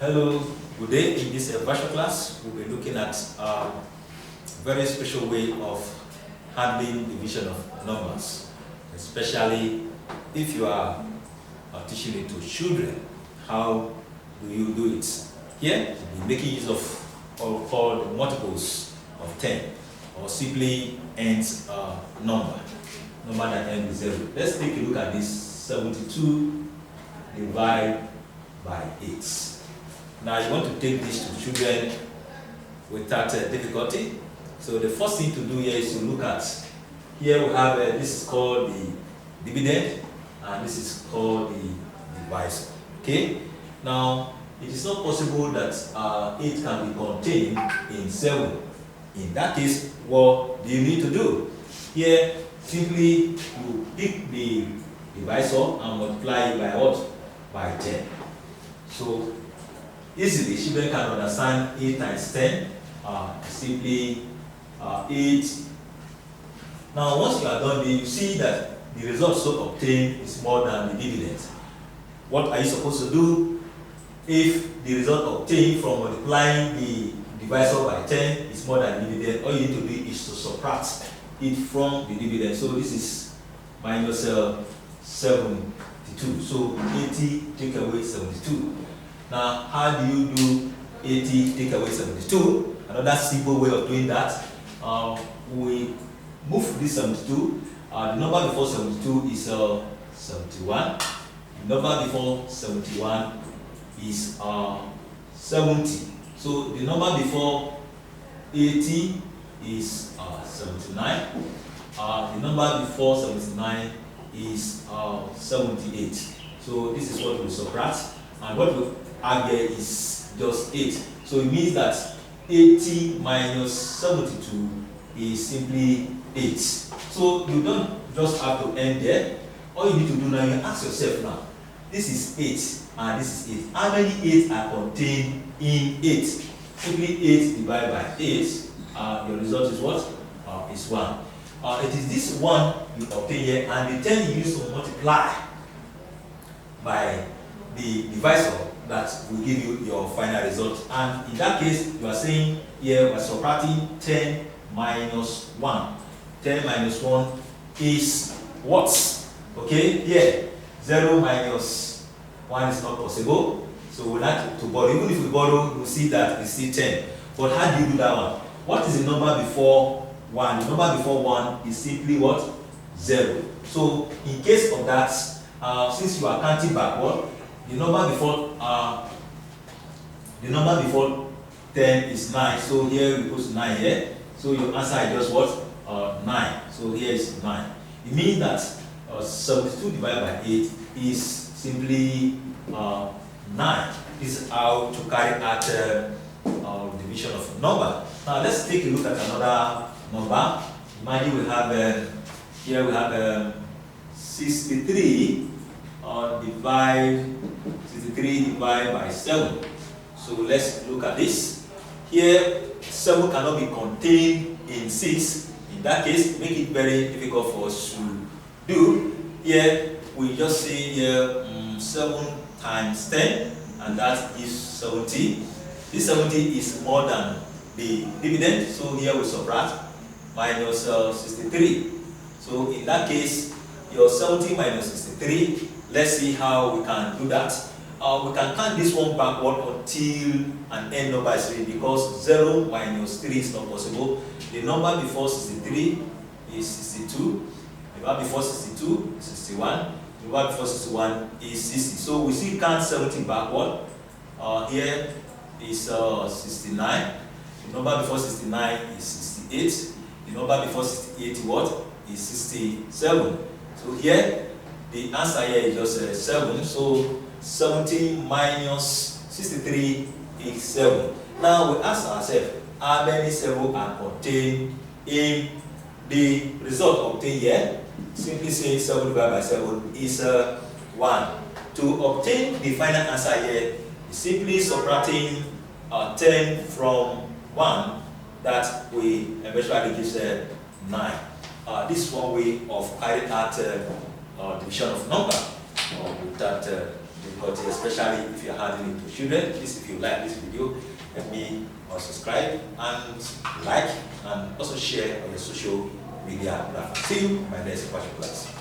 Hello, good day. In this virtual class, we'll be looking at a very special way of handling division of numbers, especially if you are teaching it to children. How do you do it? Here, we'll be making use of what we call the multiples of 10, or simply ends number that ends with 0. Let's take a look at this. 72 divided by 8. Now you want to take this to children without difficulty. So the first thing to do here is to look at, here we have, this is called the dividend, and this is called the divisor. Okay? Now, it is not possible that 8 can be contained in 7. In that case, what do you need to do? Here, simply you pick the divisor and multiply it by what? By 10. So, easily, children can understand 8 times 10, simply 8. Now, once you are done, you see that the result so obtained is more than the dividend. What are you supposed to do? If the result obtained from multiplying the divisor by 10 is more than the dividend, all you need to do is to subtract it from the dividend. So this is minus 72. So 80 take away 72. Now, how do you do 80 take away 72? Another simple way of doing that, we move this 72. The number before 72 is 71. The number before 71 is 70. So the number before 80 is 79. The number before 79 is 78. So this is what we subtract, and what we add here is just 8. So it means that 80 minus 72 is simply 8. So you don't just have to end there. All you need to do now, you ask yourself now, this is 8 and this is 8. How many 8 are contained in 8? Simply 8 divided by 8. Your result is what? Is 1. It is this 1 you obtain here, and the 10 you use to multiply by the divisor that will give you your final result. And in that case, you are saying here we're subtracting 10 minus 1. 10 minus 1 is what? Okay, here 0 minus 1 is not possible. So we like to borrow. Even if we borrow, we'll see that we see 10. But how do you do that one? What is the number before 1? The number before 1 is simply what? 0. So in case of that, since you are counting backward, the number before 10 is 9. So here we put 9 here. So your answer is just what? 9. So here is 9. It means that 72 divided by 8 is simply 9. This is how to carry out division of number. Now let's take a look at another number. Imagine we have here we have 63 divided by 7. So let's look at this. Here 7 cannot be contained in 6. In that case, make it very difficult for us to do. Here we just say here 7 times 10, and that is 70. This 70 is more than the dividend, so here we subtract minus 63. So in that case, your 70 minus 63, let's see how we can do that. We can count this one backward until an end number is 3, because 0 minus 3 is not possible. The number before 63 is 62. The number before 62 is 61. The number before 61 is 60. So we still count 70 backward. Here is 69. The number before 69 is 68. The number before 68 what? Is 67. So here, the answer here is just 7. So 70 minus 63 is 7. Now we ask ourselves, how many 7 are contained in the result obtained here? Simply saying 7 divided by 7 is 1. To obtain the final answer here, simply subtracting 10 from 1, that we eventually gives 9. This is one way of carrying out division of number without difficulty, especially if you're handling it to children. Please, if you like this video, help me subscribe and like, and also share on your social media platform. See you in my next class.